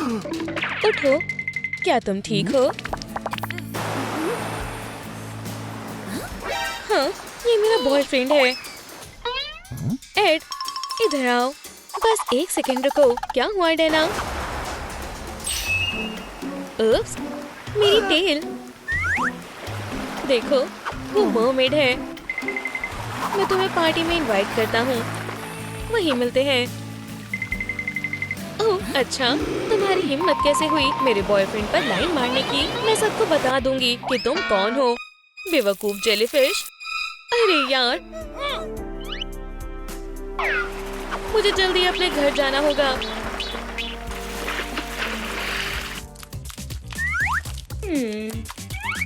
उठो, क्या तुम ठीक हो? हाँ, ये मेरा बॉयफ्रेंड है। एड, इधर आओ। बस एक सेकंड रुको। क्या हुआ डेना? उप्स, मेरी टेल। देखो, वो मरमेड है। मैं तुम्हें पार्टी में इनवाइट करता हूँ। वहीं मिलते हैं। ओह, अच्छा, तुम्हारी हिम्मत कैसे हुई मेरे बॉयफ्रेंड पर लाइन मारने की? मैं सबको बता दूंगी कि तुम कौन हो। बेवकूफ जेलीफिश। अरे यार, मुझे जल्दी अपने घर जाना होगा।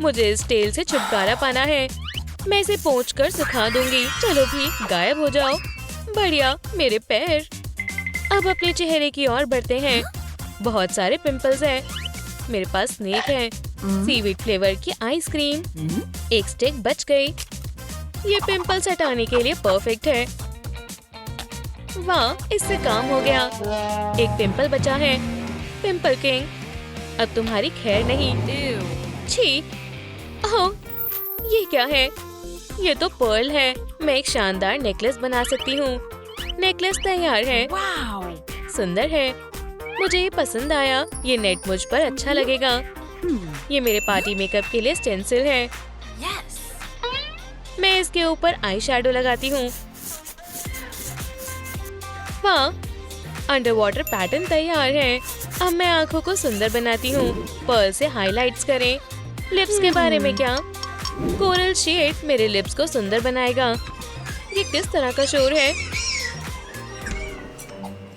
मुझे इस टेल से छुटकारा पाना है। मैं इसे पोंछ कर सुखा दूंगी। चलो भी, गायब हो जाओ। बढ़िया, मेरे पैर। अब अपने चेहरे की ओर बढ़ते हैं। बहुत सारे पिंपल्स हैं। मेरे पास स्नेक है। सीवीड फ्लेवर की आइसक्रीम। एक स्टिक बच गई। ये पिंपल्स हटाने के लिए परफेक्ट है। वाह, इससे काम हो गया। एक पिंपल बचा है। पिंपल किंग, अब तुम्हारी खैर नहीं। छी, ओह, ये क्या है? ये तो पर्ल है। मैं एक शानदार नेकलेस बना सकती हूँ। नेकलेस तैयार है। सुंदर है। मुझे ये पसंद आया। ये नेट मुझ पर अच्छा लगेगा। ये मेरे पार्टी मेकअप के लिए स्टेंसिल है। मैं इसके ऊपर आई शैडो लगाती हूँ। वाह, अंडर वाटर पैटर्न तैयार है। अब मैं आँखों को सुंदर बनाती हूँ। पर्ल से हाइलाइट्स करें। लिप्स के बारे में क्या? कोरल शेड मेरे लिप्स को सुंदर बनाएगा। ये किस तरह का शोर है?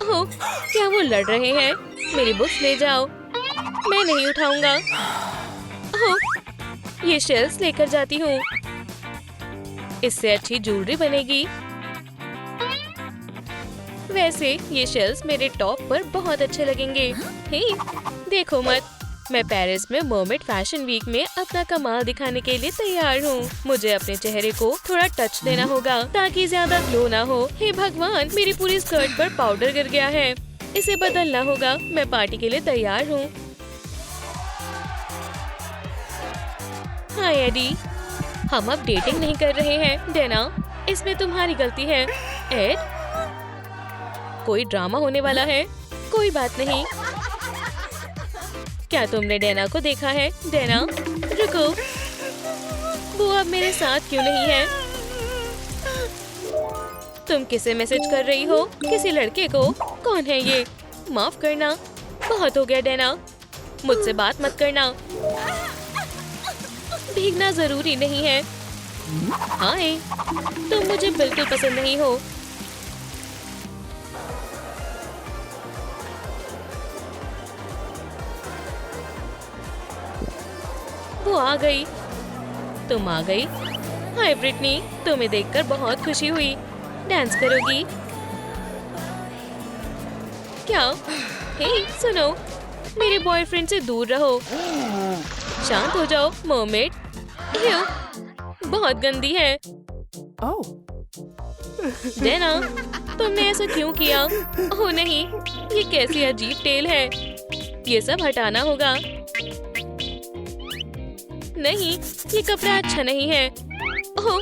ओह, क्या वो लड़ रहे हैं? मेरी बुक्स ले जाओ। मैं नहीं उठाऊंगा। ओह, ये शेल्स लेकर जाती हूँ। इससे अच्छी ज्वेलरी बनेगी। वैसे ये शेल्स मेरे टॉप पर बहुत अच्छे लगेंगे। हे, देखो मत, मैं पेरिस में मर्मेड फैशन वीक में अपना कमाल दिखाने के लिए तैयार हूँ। मुझे अपने चेहरे को थोड़ा टच देना होगा ताकि ज्यादा ग्लो ना हो। हे भगवान, मेरी पूरी स्कर्ट पर पाउडर गिर गया है। इसे बदलना होगा। मैं पार्टी के लिए तैयार हूँ। हाय एडी, हम अब डेटिंग नहीं कर रहे हैं। डेना, इसमें तुम्हारी गलती है। एड, कोई ड्रामा होने वाला है। कोई बात नहीं। क्या तुमने डेना को देखा है? डेना, रुको, वो अब मेरे साथ क्यों नहीं है? तुम किसे मैसेज कर रही हो? किसी लड़के को? कौन है ये? माफ करना, बहुत हो गया डेना। मुझसे बात मत करना। भीगना जरूरी नहीं है। हाय, तुम मुझे बिल्कुल पसंद नहीं हो। वो आ गई। तुम आ गई। हाय ब्रिटनी, तुम्हें देखकर बहुत खुशी हुई। डांस करोगी क्या? हे, सुनो, मेरे बॉयफ्रेंड से दूर रहो। शांत हो जाओ मर्मेड। बहुत गंदी है। डेना, तुमने ऐसा क्यों किया? ओह नहीं, ये कैसी अजीब टेल है। ये सब हटाना होगा। नहीं, ये कपड़ा अच्छा नहीं है। ओह,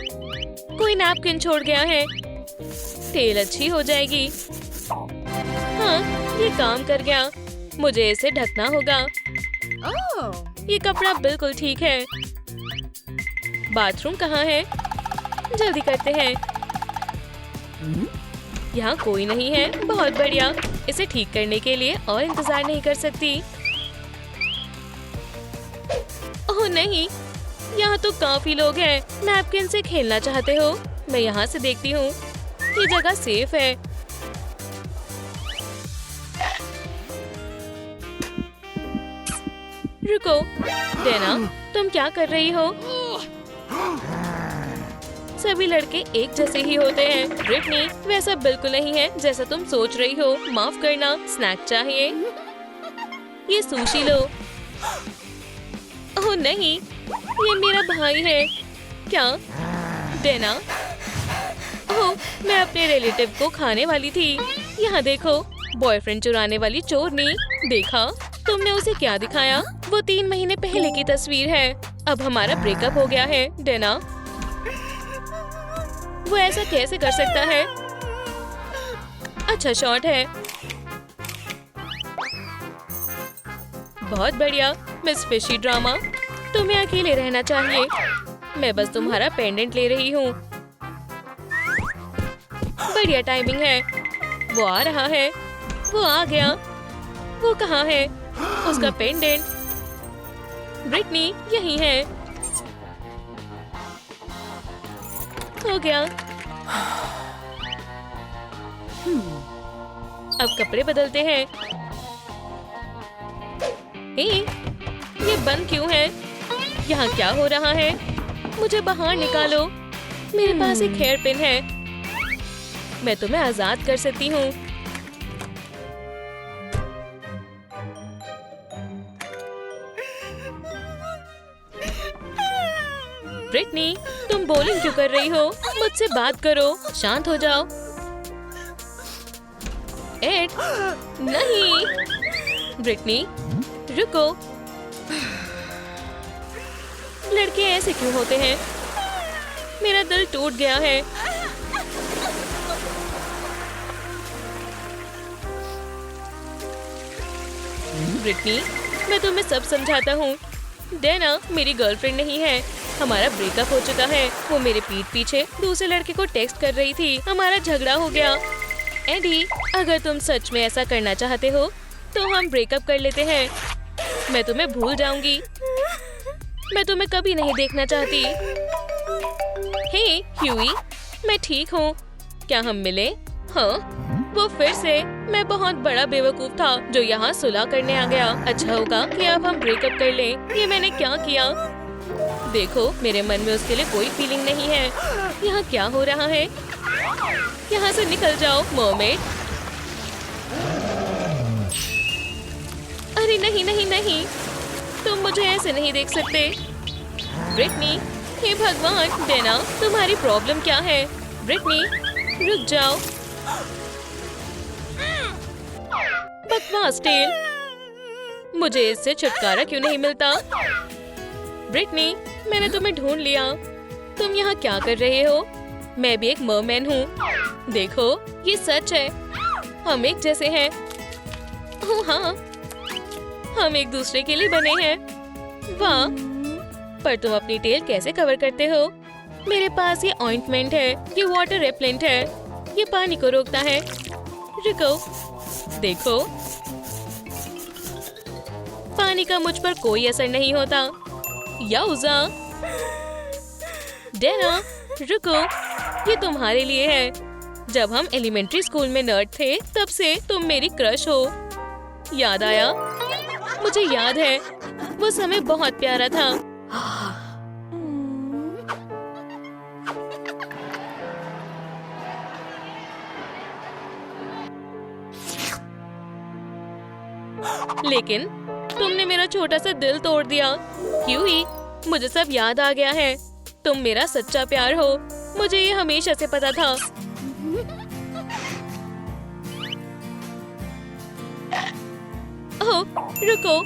कोई नैपकिन छोड़ गया है। टेल अच्छी हो जाएगी। हाँ, ये काम कर गया। मुझे इसे ढकना होगा। ये कपड़ा बिल्कुल ठीक है। बाथरूम कहाँ है? जल्दी करते हैं। यहाँ कोई नहीं है। बहुत बढ़िया। इसे ठीक करने के लिए और इंतजार नहीं कर सकती। ओह नहीं, यहाँ तो काफी लोग हैं। नैपकिन से खेलना चाहते हो? मैं यहाँ से देखती हूँ। ये जगह सेफ है। रुको, डेना, तुम क्या कर रही हो? सभी लड़के एक जैसे ही होते हैं। ब्रिटनी, वैसा बिल्कुल नहीं है जैसा तुम सोच रही हो। माफ करना, स्नैक चाहिए? ये सुशी लो। ओह नहीं, ये मेरा भाई है। क्या? डेना, ओह, मैं अपने रिलेटिव को खाने वाली थी। यहाँ देखो, बॉयफ्रेंड चुराने वाली चोरनी। देखा? तुमने उसे क्या दिखाया? वो 3 महीने पहले की तस्वीर है। अब हमारा ब्रेकअप हो गया है, डेना। वो ऐसा कैसे कर सकता है? अच्छा शॉट है। बहुत बढ़िया, मिस फिशी ड्रामा। तुम्हें अकेले रहना चाहिए। मैं बस तुम्हारा पेंडेंट ले रही हूँ। बढ़िया टाइमिंग है। वो आ रहा है। वो आ गया। वो कहाँ है? उसका पेंडेंट। ब्रिटनी यही है। हो गया। अब कपड़े बदलते हैं। हे, ये बंद क्यों है? यहाँ क्या हो रहा है? मुझे बाहर निकालो। मेरे पास एक हेयर पिन है। मैं तुम्हें आजाद कर सकती हूँ। ब्रिटनी, तुम बॉलिंग क्यों कर रही हो? मुझसे बात करो। शांत हो जाओ। एड, नहीं। ब्रिटनी, रुको। लड़के ऐसे क्यों होते हैं? मेरा दिल टूट गया है। ब्रिटनी, मैं तुम्हें सब समझाता हूँ। डेना मेरी गर्लफ्रेंड नहीं है। हमारा ब्रेकअप हो चुका है। वो मेरे पीठ पीछे दूसरे लड़के को टेक्स्ट कर रही थी। हमारा झगड़ा हो गया। एडी, अगर तुम सच में ऐसा करना चाहते हो तो हम ब्रेकअप कर लेते हैं। मैं तुम्हें भूल जाऊंगी। मैं तुम्हें कभी नहीं देखना चाहती। हे ह्यूई, मैं ठीक हूँ। क्या हम मिले? हाँ, वो फिर से। मैं बहुत बड़ा बेवकूफ था जो यहाँ सुलह करने आ गया। अच्छा होगा कि अब हम ब्रेकअप कर लें। ये मैंने क्या किया? देखो, मेरे मन में उसके लिए कोई फीलिंग नहीं है। यहाँ क्या हो रहा है? यहाँ से निकल जाओ, मर्मेड। अरे नहीं नहीं नहीं, तुम मुझे ऐसे नहीं देख सकते। ब्रिटनी, हे भगवान, डेना, तुम्हारी प्रॉब्लम क्या है? ब्रिटनी, रुक जाओ। बकवास टेल, मुझे इससे छुटकारा क्यों नहीं मिलता? ब्रिटनी, मैंने तुम्हें ढूंढ लिया। तुम यहाँ क्या कर रहे हो? मैं भी एक मरमैन हूँ। देखो, ये सच है। हम एक जैसे हैं। ओह हाँ, हम एक दूसरे के लिए बने हैं। वाह, पर तुम अपनी टेल कैसे कवर करते हो? मेरे पास ये ऑइंटमेंट है। ये वाटर रेपेलेंट है। ये पानी को रोकता है। रुको, देखो, पानी का मुझ पर कोई असर नहीं होता। याउज़ा, डेना, रुको, ये तुम्हारे लिए है। जब हम एलिमेंट्री स्कूल में नर्ड थे, तब से तुम मेरी क्रश हो। याद आया? मुझे याद है, वो समय बहुत प्यारा था। लेकिन तुमने मेरा छोटा सा दिल तोड़ दिया। क्यों ही? मुझे सब याद आ गया है। तुम मेरा सच्चा प्यार हो। मुझे ये हमेशा से पता था। ओह, रुको,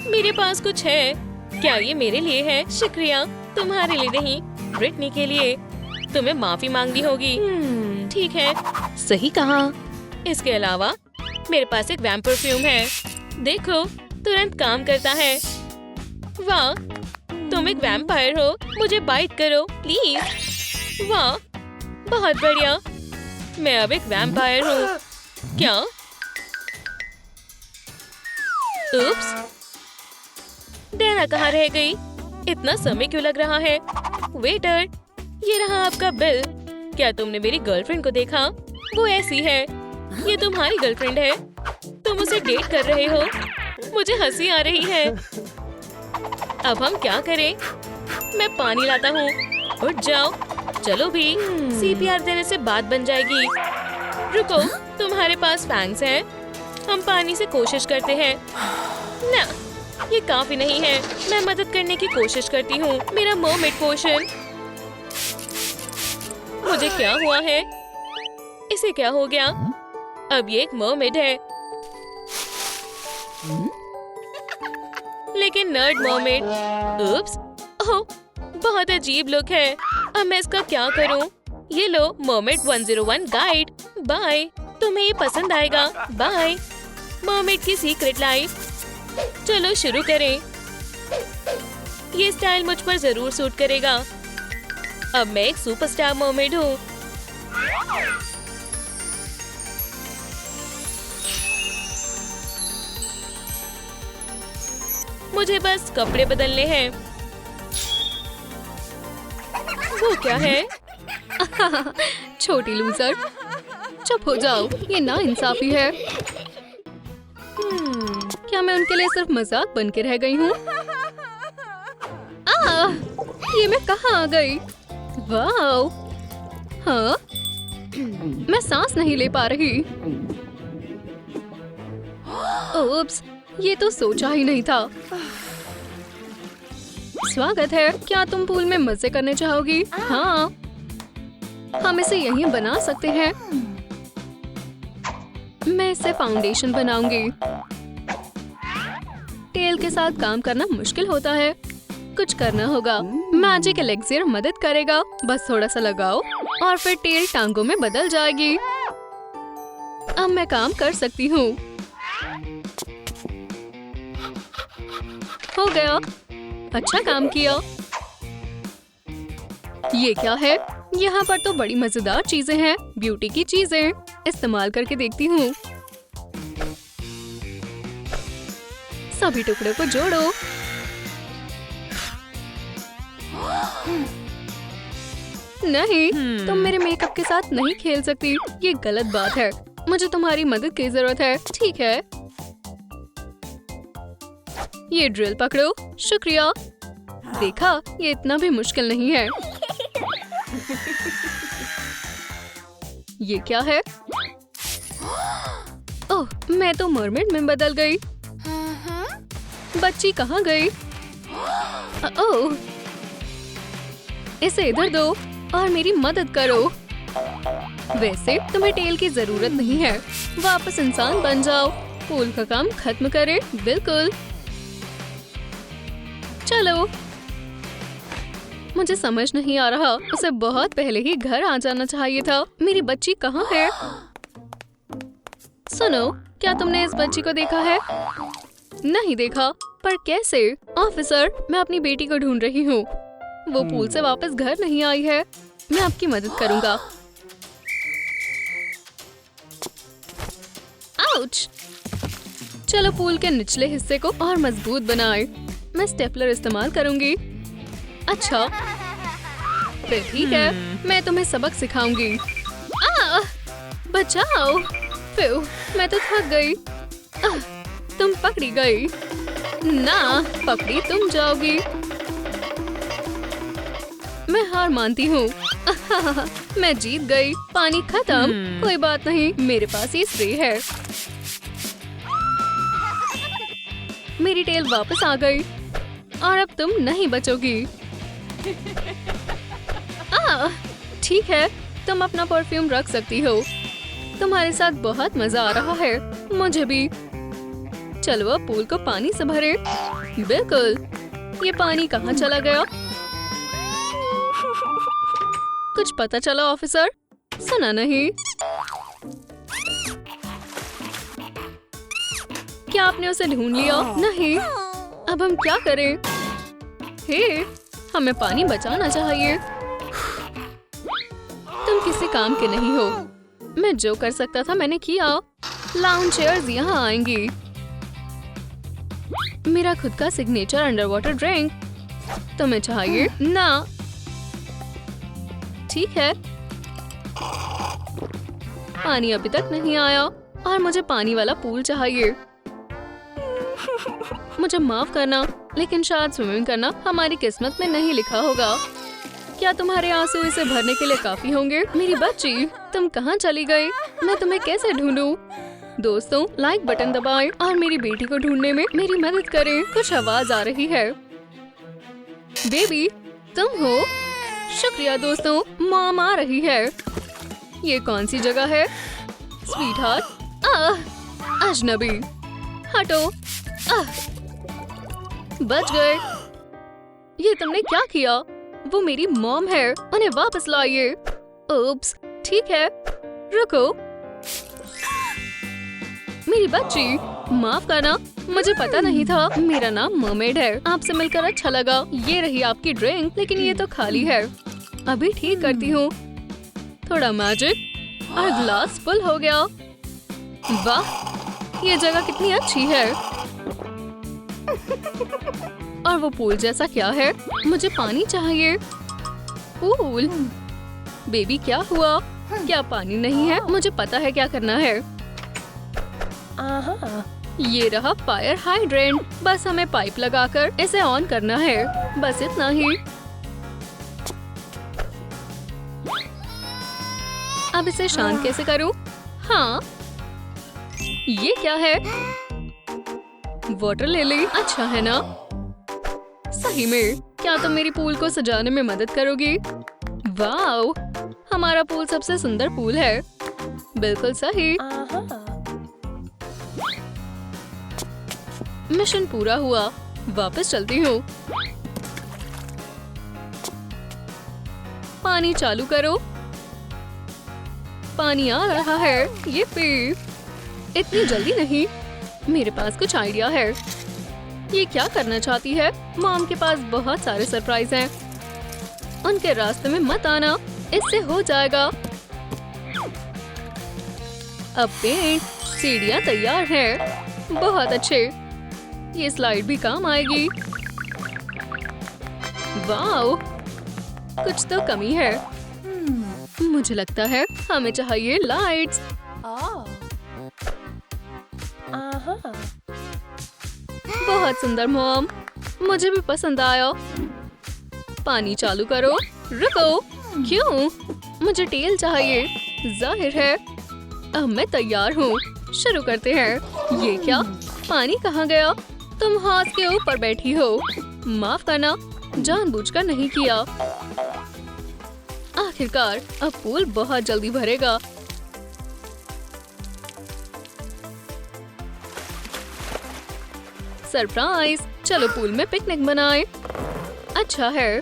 मेरे पास कुछ है। क्या ये मेरे लिए है? शुक्रिया, तुम्हारे लिए नहीं, ब्रिटनी के लिए। तुम्हें माफी मांगनी होगी। ठीक है, सही कहा। इसके अलावा मेरे पास एक वैम्प परफ्यूम है। देखो, तुरंत काम करता है। वाह, तुम एक वैम्पायर हो। मुझे बाइट करो प्लीज। वाह, बहुत बढ़िया। मैं अब एक वैम्पायर हूँ। क्या? उप्स, डेना कहाँ रह गई? इतना समय क्यों लग रहा है? वेटर, ये रहा आपका बिल। क्या तुमने मेरी गर्लफ्रेंड को देखा? वो ऐसी है। ये तुम्हारी गर्लफ्रेंड है। तुम उसे डेट कर रहे हो। मुझे हंसी आ रही है। अब हम क्या करें? मैं पानी लाता हूँ। उठ जाओ। चलो भी, सीपीआर देने से बात बन जाएगी। रुको, तुम्हारे पास फैंग्स हैं? हम पानी से कोशिश करते हैं। ना, ये काफी नहीं है। मैं मदद करने की कोशिश करती हूँ। मेरा मर्मेड पोशन। मुझे क्या हुआ है? इसे क्या हो गया? अब ये एक मर्मेड है। लेकिन नर्ड मर्मेड। उप्स, ओह, बहुत अजीब लुक है। अब मैं इसका क्या करूं? ये लो मर्मेड 101 गाइड। बाय, तुम्हें ये पसंद आएगा। बाय। मर्मेड की सीक्रेट लाइफ। चलो शुरू करें। ये स्टाइल मुझ पर जरूर सूट करेगा। अब मैं एक सुपरस्टार मर्मेड हूँ। मुझे बस कपड़े बदलने हैं। वो क्या है? छोटी लूजर, चुप हो जाओ, ये ना इंसाफी है। क्या मैं उनके लिए सिर्फ मजाक बन के रह गई हूँ? ये मैं कहाँ आ गई? वाओ, हाँ, मैं सांस नहीं ले पा रही। ओप्स, ये तो सोचा ही नहीं था। स्वागत है। क्या तुम पूल में मजे करने चाहोगी? हाँ, हम इसे यहीं बना सकते हैं। मैं इससे फाउंडेशन बनाऊंगी। टेल के साथ काम करना मुश्किल होता है। कुछ करना होगा। मैजिक एलेक्सियर मदद करेगा। बस थोड़ा सा लगाओ और फिर टेल टांगों में बदल जाएगी। अब मैं काम कर सकती हूँ। हो गया। अच्छा काम किया। ये क्या है? यहाँ पर तो बड़ी मजेदार चीजें हैं। ब्यूटी की चीजें। इस्तेमाल करके देखती हूँ। सभी टुकड़ों को जोड़ो। नहीं, तुम मेरे मेकअप के साथ नहीं खेल सकती। ये गलत बात है। मुझे तुम्हारी मदद की जरूरत है। ठीक है, ये ड्रिल पकड़ो। शुक्रिया। देखा, ये इतना भी मुश्किल नहीं है। ये क्या है? ओह, मैं तो मरमेड में बदल गई। बच्ची कहाँ गई? ओह, इसे इधर दो और मेरी मदद करो। वैसे तुम्हें टेल की जरूरत नहीं है। वापस इंसान बन जाओ। पूल का काम खत्म करें। बिल्कुल। चलो। मुझे समझ नहीं आ रहा। उसे बहुत पहले ही घर आ जाना चाहिए था। मेरी बच्ची कहाँ है? सुनो, क्या तुमने इस बच्ची को देखा है? नहीं देखा। पर कैसे? ऑफिसर, मैं अपनी बेटी को ढूंढ रही हूँ। वो पूल से वापस घर नहीं आई है। मैं आपकी मदद करूँगा। आउच! चलो पूल के निचले हिस्से को और मजबूत बनाए। मैं स्टेपलर इस्तेमाल करूँगी। अच्छा, फिर ठीक है। मैं तुम्हें सबक सिखाऊंगी। बचाओ। फिर मैं तो थक गई। तुम पकड़ी गई। ना, पकड़ी तुम जाओगी। मैं हार मानती हूँ। मैं जीत गई। पानी खत्म। कोई बात नहीं, मेरे पास ये स्प्रे है। मेरी टेल वापस आ गई और अब तुम नहीं बचोगी। ठीक है, तुम अपना परफ्यूम रख सकती हो। तुम्हारे साथ बहुत मजा आ रहा है। मुझे भी। चलो अब पूल को पानी से भरे। बिल्कुल। ये पानी कहाँ चला गया? कुछ पता चला ऑफिसर? सुना नहीं। क्या आपने उसे ढूंढ लिया? नहीं। अब हम क्या करें? हे, हमें पानी बचाना चाहिए। तुम किसी काम के नहीं हो। मैं जो कर सकता था मैंने किया। लाउंज चेयर्स यहाँ आएंगी। मेरा खुद का सिग्नेचर अंडर वाटर ड्रिंक। तुम्हें चाहिए ना? ठीक है। पानी अभी तक नहीं आया और मुझे पानी वाला पूल चाहिए। मुझे माफ करना, लेकिन शायद स्विमिंग करना हमारी किस्मत में नहीं लिखा होगा। क्या तुम्हारे आंसू इसे भरने के लिए काफी होंगे? मेरी बच्ची, तुम कहाँ चली गई? मैं तुम्हें कैसे ढूंढूं? दोस्तों, लाइक बटन दबाएं और मेरी बेटी को ढूंढने में मेरी मदद करें। कुछ आवाज आ रही है। बेबी, तुम हो? शुक्रिया दोस्तों, मॉम आ रही है। ये कौन सी जगह है? स्वीटहार्ट। अजनबी, हटो। बच गए। ये तुमने क्या किया? वो मेरी मॉम है, उन्हें वापस लाइए। ओप्स, ठीक है, रुको। मेरी बच्ची, माफ करना, मुझे पता नहीं था। मेरा नाम मरमेड है। आपसे मिलकर अच्छा लगा। ये रही आपकी ड्रिंक, लेकिन ये तो खाली है। अभी ठीक करती हूँ। थोड़ा मैजिक और ग्लास फुल हो गया। वाह, ये जगह कितनी अच्छी है। और वो पूल जैसा क्या है? मुझे पानी चाहिए। पूल? बेबी, क्या हुआ? क्या पानी नहीं है? मुझे पता है क्या करना है। ये रहा फायर हाइड्रेंट। बस हमें पाइप लगाकर इसे ऑन करना है। बस इतना ही। अब इसे शांत कैसे करूं? हाँ, ये क्या है? वाटर लिली, अच्छा है ना? सही में, क्या तुम मेरी पूल को सजाने में मदद करोगी? वाओ, हमारा पूल सबसे सुंदर पूल है। बिल्कुल सही। मिशन पूरा हुआ। वापस चलती हूँ। पानी चालू करो। पानी आ रहा है, ये पी। इतनी जल्दी नहीं, मेरे पास कुछ आइडिया है। ये क्या करना चाहती है? मॉम के पास बहुत सारे सरप्राइज हैं। उनके रास्ते में मत आना, इससे हो जाएगा। अब पेंट, सीढ़ियाँ तैयार हैं। बहुत अच्छे। ये स्लाइड भी काम आएगी। वाओ, कुछ तो कमी है। मुझे लगता है हमें चाहिए लाइट्स। बहुत सुंदर मॉम, मुझे भी पसंद आया। पानी चालू करो। रुको, क्यों? मुझे टेल चाहिए। जाहिर है। अब मैं तैयार हूँ। शुरू करते हैं। ये क्या? पानी कहाँ गया? तुम हाथ के ऊपर बैठी हो। माफ करना, जानबूझकर नहीं किया। आखिरकार अब पूल बहुत जल्दी भरेगा। सरप्राइज! चलो पूल में पिकनिक मनाएं। अच्छा है।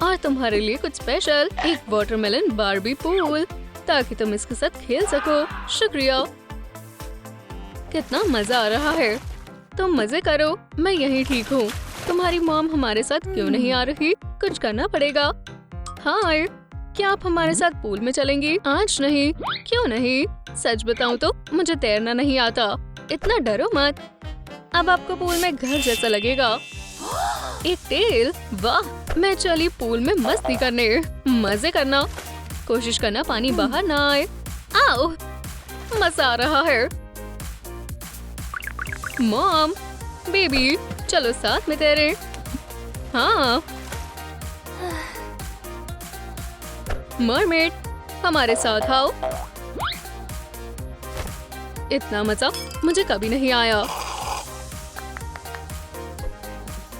और तुम्हारे लिए कुछ स्पेशल, एक वाटरमेलन बारबी पूल, ताकि तुम इसके साथ खेल सको। शुक्रिया। कितना मजा आ रहा है। तुम मजे करो, मैं यहीं ठीक हूँ। तुम्हारी मॉम हमारे साथ क्यों नहीं आ रही? कुछ करना पड़ेगा। हाय, क्या आप हमारे साथ पूल में चलेंगी? आज नहीं। क्यों नहीं? सच बताऊं तो मुझे तैरना नहीं आता। इतना डरो मत। अब आपको पूल में घर जैसा लगेगा। एक टेल, वाह! मैं चली पूल में मस्ती करने। मजे करना। कोशिश करना पानी बाहर ना आए। आओ, मजा आ रहा है। मॉम, बेबी, चलो साथ में तैरें। हाँ। मरमेड, हमारे साथ आओ। इतना मजा मुझे कभी नहीं आया।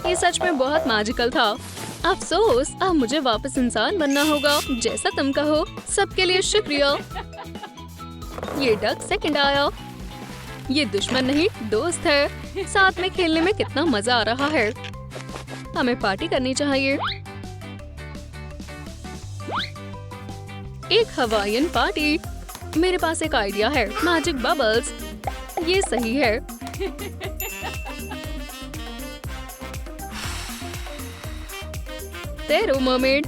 ये सच में बहुत मैजिकल था। अफसोस, अब मुझे वापस इंसान बनना होगा, जैसा तुम कहो। सबके लिए शुक्रिया। ये डक सेकंड आया। ये दुश्मन नहीं, दोस्त है। साथ में खेलने में कितना मजा आ रहा है। हमें पार्टी करनी चाहिए। एक हवाईयन पार्टी। मेरे पास एक आइडिया है। Magic bubbles. ये सही है। तैरो मरमेड।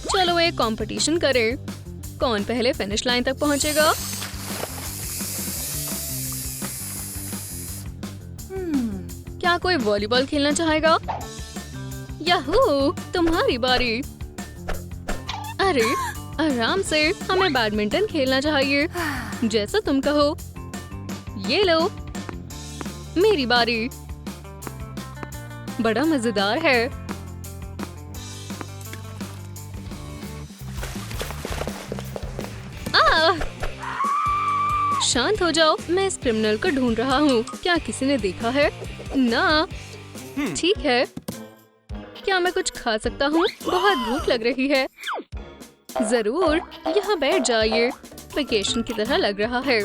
चलो एक कंपटीशन करें। कौन पहले फिनिश लाइन तक पहुंचेगा? क्या कोई वॉलीबॉल खेलना चाहेगा? याहू, तुम्हारी बारी। अरे आराम से, हमें बैडमिंटन खेलना चाहिए, जैसा तुम कहो। ये लो, मेरी बारी। बड़ा मजेदार है। शांत हो जाओ, मैं इस क्रिमिनल को ढूंढ रहा हूँ। क्या किसी ने देखा है? ना। ठीक है, क्या मैं कुछ खा सकता हूँ? बहुत भूख लग रही है। जरूर, यहाँ बैठ जाइए। वेकेशन की तरह लग रहा है।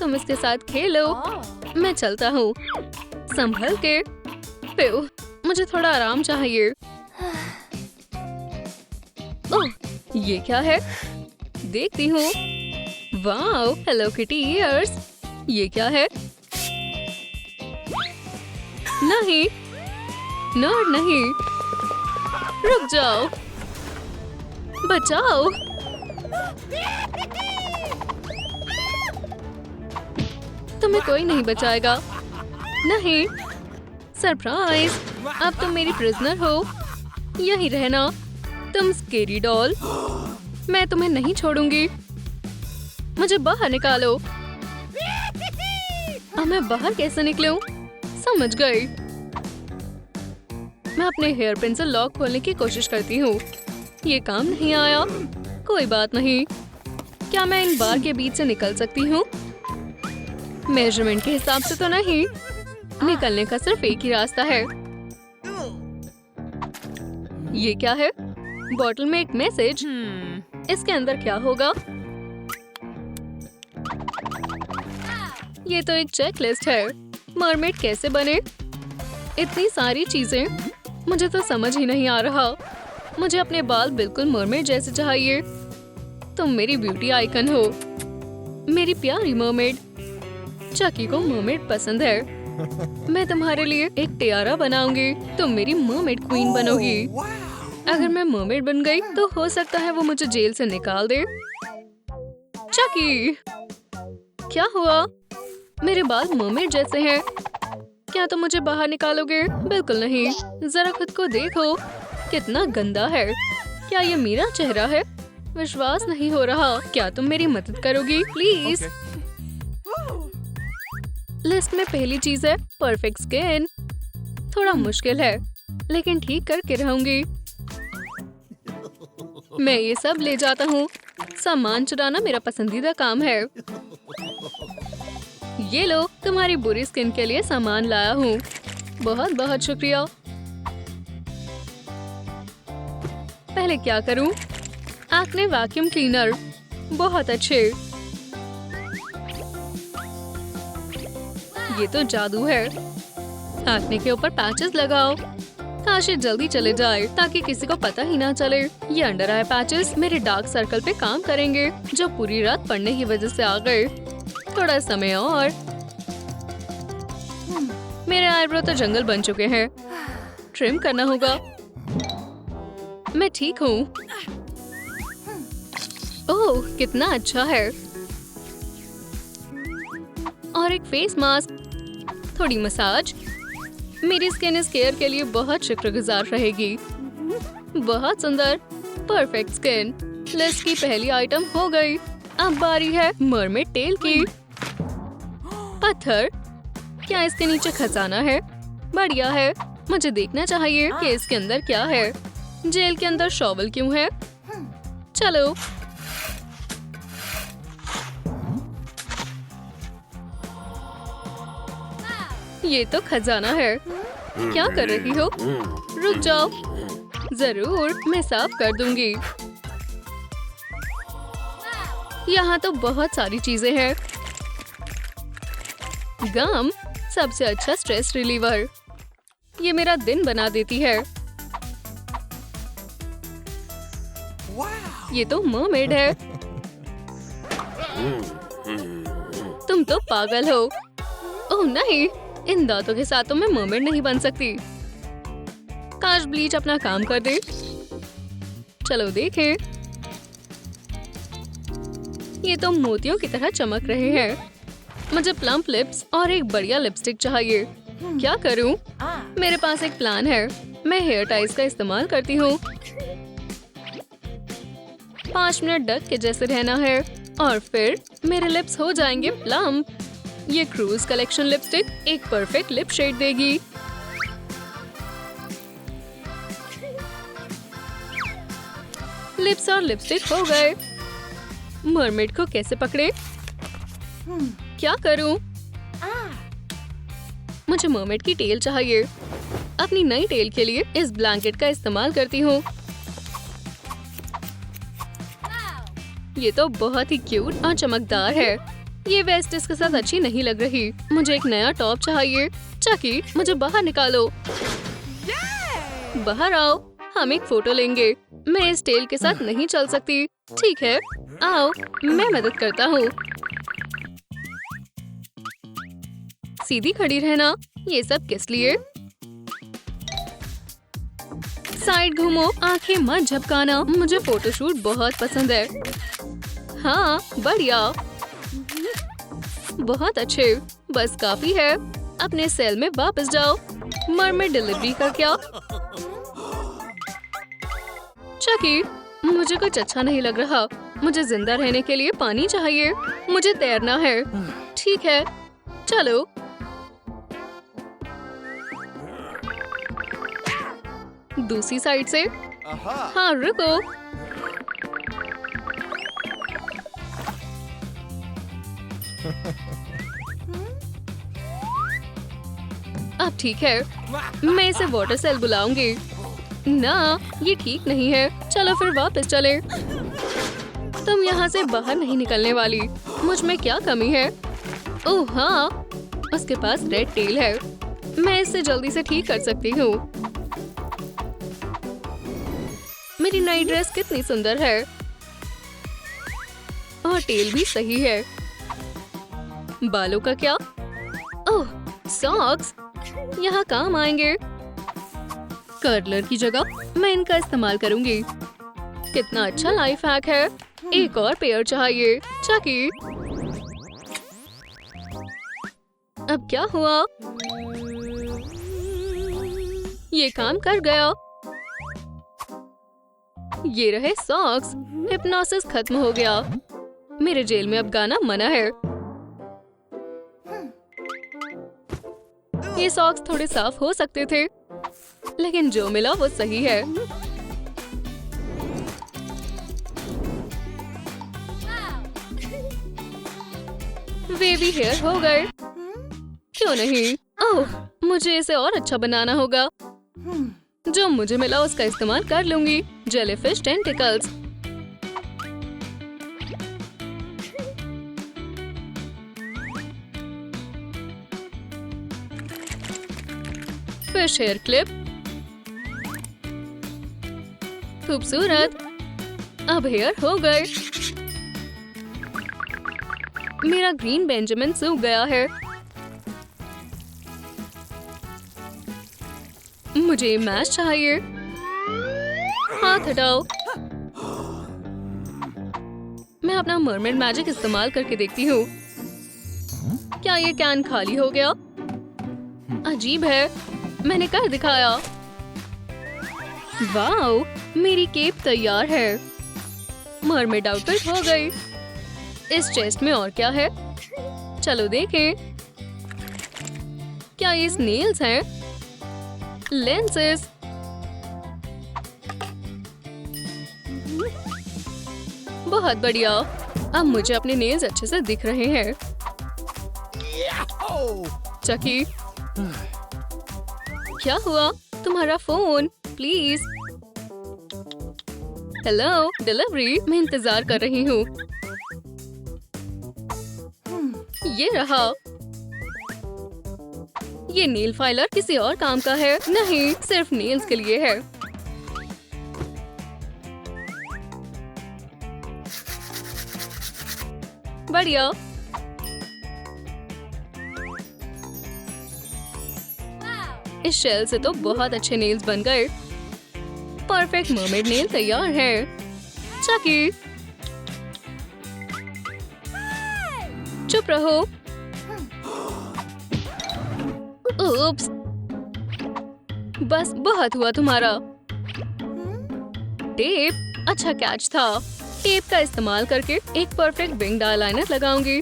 तुम इसके साथ खेलो। मैं चलता हूँ। संभल के। प्यो, मुझे थोड़ा आराम चाहिए। ओह, ये क्या है? देखती हूँ। Wow, hello kitty years. ये क्या है? नहीं, नॉट नहीं। रुक जाओ, बचाओ। तुम्हें कोई नहीं बचाएगा। नहीं, सरप्राइज, अब तुम मेरी प्रिजनर हो। यहीं रहना, तुम स्केरी डॉल। मैं तुम्हें नहीं छोड़ूंगी। मुझे बाहर निकालो। अब मैं बाहर कैसे निकलूं? समझ गई। मैं अपने हेयर पिन से लॉक खोलने की कोशिश करती हूँ। ये काम नहीं आया। कोई बात नहीं। क्या मैं इन बार के बीच से निकल सकती हूँ? मेजरमेंट के हिसाब से तो नहीं। निकलने का सिर्फ एक ही रास्ता है। ये क्या है? बॉटल में एक मैसेज। इसके अंदर क्या होगा? ये तो एक चेकलिस्ट है। मरमेड कैसे बने? इतनी सारी चीजें, मुझे तो समझ ही नहीं आ रहा। मुझे अपने बाल बिल्कुल मरमेड जैसे चाहिए। तुम मेरी ब्यूटी आइकन हो, मेरी प्यारी मरमेड। चकी को मरमेड पसंद है। मैं तुम्हारे लिए एक टियारा बनाऊंगी। तुम मेरी मरमेड क्वीन बनोगी। अगर मैं मरमेड बन गई तो हो सकता है वो मुझे जेल से निकाल दे। चकी, क्या हुआ? मेरे बाल मरमेड जैसे हैं। क्या तुम मुझे बाहर निकालोगे? बिल्कुल नहीं। जरा खुद को देखो, कितना गंदा है। क्या ये मेरा चेहरा है? विश्वास नहीं हो रहा। क्या तुम मेरी मदद करोगी प्लीज? लिस्ट में पहली चीज है परफेक्ट स्किन। थोड़ा मुश्किल है, लेकिन ठीक करके रहूंगी। मैं ये सब ले जाता हूँ। सामान चुराना मेरा पसंदीदा काम है। ये लो, तुम्हारी बुरी स्किन के लिए सामान लाया हूँ। बहुत बहुत शुक्रिया। पहले क्या करूँ? Acne vacuum cleaner. बहुत अच्छे। ये तो जादू है। एक्ने के ऊपर पैचेस लगाओ। काश ये जल्दी चले जाए ताकि किसी को पता ही ना चले। ये अंडर आई पैचेस मेरे डार्क सर्कल पे काम करेंगे जो पूरी रात पढ़ने की वजह से आ गए। थोड़ा समय और। मेरे आईब्रो तो जंगल बन चुके हैं। ट्रिम करना होगा। मैं ठीक हूँ। ओह, कितना अच्छा है। और एक फेस मास्क। थोड़ी मसाज। मेरी स्किन इस केयर के लिए बहुत शुक्रगुजार रहेगी। बहुत सुंदर, परफेक्ट स्किन। लिस्ट की पहली आइटम हो गई। अब बारी है मरमेड टेल की। पत्थर। क्या इसके नीचे खजाना है? बढ़िया है। मुझे देखना चाहिए कि इसके अंदर क्या है। जेल के अंदर शॉवल क्यों है? चलो। ये तो खजाना है। क्या कर रही हो? रुक जाओ। जरूर, मैं साफ कर दूंगी। यहाँ तो बहुत सारी चीजें हैं। गम, सबसे अच्छा स्ट्रेस रिलीवर। ये मेरा दिन बना देती है। ये तो मरमेड है। तुम तो पागल हो। ओह नहीं, इन दांतों के साथ तो मैं मरमेड नहीं बन सकती। काश ब्लीच अपना काम कर दे। चलो देखें। ये तो मोतियों की तरह चमक रहे हैं। मुझे प्लम्प लिप्स और एक बढ़िया लिपस्टिक चाहिए। क्या करूं? मेरे पास एक प्लान है। मैं हेयर टाइज का इस्तेमाल करती हूँ। 5 मिनट डक के जैसे रहना है और फिर मेरे लिप्स हो जाएंगे प्लम्प। ये क्रूज कलेक्शन लिपस्टिक एक परफेक्ट लिप शेड देगी। लिप्स और लिपस्टिक हो गए। मरमेड को कैसे पकड़े? क्या करूं? मुझे मरमेड की टेल चाहिए। अपनी नई टेल के लिए इस ब्लैंकेट का इस्तेमाल करती हूँ। ये तो बहुत ही क्यूट और चमकदार है। ये वेस्ट इसके साथ अच्छी नहीं लग रही। मुझे एक नया टॉप चाहिए। चकी, मुझे बाहर निकालो। बाहर आओ, हम एक फोटो लेंगे। मैं इस टेल के साथ नहीं चल सकती। ठीक है, आओ, मैं मदद करता हूँ। सीधी खड़ी रहना। ये सब किस लिए? साइड घूमो, आंखें मत झपकाना। मुझे फोटोशूट बहुत पसंद है। हाँ, बढ़िया, बहुत अच्छे। बस काफी है। अपने सेल में वापस जाओ। मरमेड डिलीवरी का क्या? चकी, मुझे कुछ अच्छा नहीं लग रहा। मुझे जिंदा रहने के लिए पानी चाहिए। मुझे तैरना है। ठीक है, चलो। दूसरी साइड से। हाँ, रुको। अब ठीक है, मैं इसे वाटर सेल बुलाऊंगी। ना, ये ठीक नहीं है। चलो फिर वापस चले। तुम यहाँ से बाहर नहीं निकलने वाली। मुझ में क्या कमी है? ओह हाँ, उसके पास रेड टेल है। मैं इसे जल्दी से ठीक कर सकती हूँ। मेरी नई ड्रेस कितनी सुंदर है और टेल भी सही है। बालों का क्या? ओह, सॉक्स यहाँ काम आएंगे। कर्लर की जगह मैं इनका इस्तेमाल करूंगी। कितना अच्छा लाइफ हैक है। एक और पेयर चाहिए। चकी, अब क्या हुआ? ये काम कर गया। ये रहे सॉक्स। हिप्नोसिस खत्म हो गया। मेरे जेल में अब गाना मना है। ये सॉक्स थोड़े साफ हो सकते थे, लेकिन जो मिला वो सही है। वेवी हेयर हो गए। क्यों नहीं? ओह, मुझे इसे और अच्छा बनाना होगा। जो मुझे मिला उसका इस्तेमाल कर लूंगी। Jellyfish tentacles. Fish hair clip. खूबसूरत। अब हेयर हो गए। मेरा ग्रीन बेंजामिन सूख गया है। मुझे मैश चाहिए। हाथ हटाओ। मैं अपना मरमेड मैजिक इस्तेमाल करके देखती हूँ। क्या ये कैन खाली हो गया? अजीब है। मैंने कर दिखाया। वाओ, मेरी केप तैयार है। मरमेड आउटफिट हो गई। इस चेस्ट में और क्या है? चलो देखें। क्या ये स्नेल्स हैं? लेंसेस। बहुत बढ़िया। अब मुझे अपने नेल्स अच्छे से दिख रहे हैं। चकी, क्या हुआ? तुम्हारा फोन प्लीज। Hello, delivery. मैं इंतजार कर रही हूँ। ये रहा। ये नेल फाइलर किसी और काम का है। नहीं, सिर्फ नेल्स के लिए है। बढ़िया। इस शेल से तो बहुत अच्छे नेल्स बन गए। परफेक्ट मरमेड नेल तैयार है। चकी, चुप रहो। उप्स, बस बहुत हुआ तुम्हारा। टेप अच्छा कैच था। टेप का इस्तेमाल करके एक परफेक्ट विंग आईलाइनर लगाऊंगी।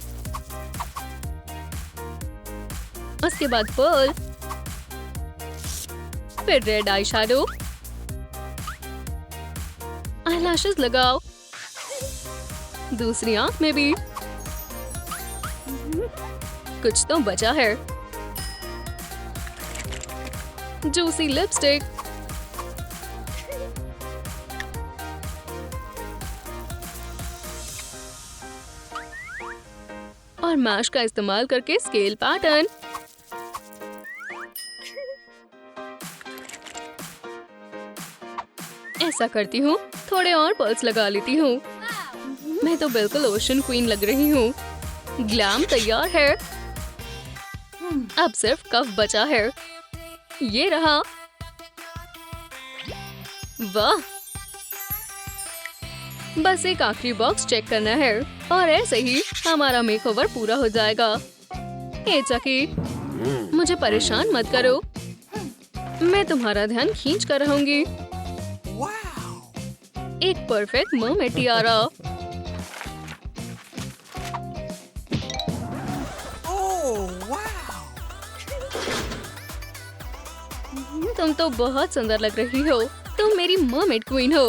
उसके बाद पर्ल, फिर रेड आई शैडो। आईलैशेस लगाओ। दूसरी आंख में भी। कुछ तो बचा है। Juicy lipstick. और और मैश का इस्तेमाल करके स्केल पैटर्न। ऐसा करती हूँ, थोड़े और पर्ल्स लगा लेती हूँ। मैं तो बिल्कुल ओशन क्वीन लग रही हूँ। ग्लैम तैयार है। अब सिर्फ कफ बचा है। ये रहा। वाह, बस एक आखिरी बॉक्स चेक करना है और ऐसे ही हमारा मेकओवर पूरा हो जाएगा। हे चकी, मुझे परेशान मत करो, मैं तुम्हारा ध्यान खींच कर रहूंगी। एक परफेक्ट मर्मेड टियारा। तुम तो बहुत सुंदर लग रही हो। तुम मेरी मर्मेड क्वीन हो।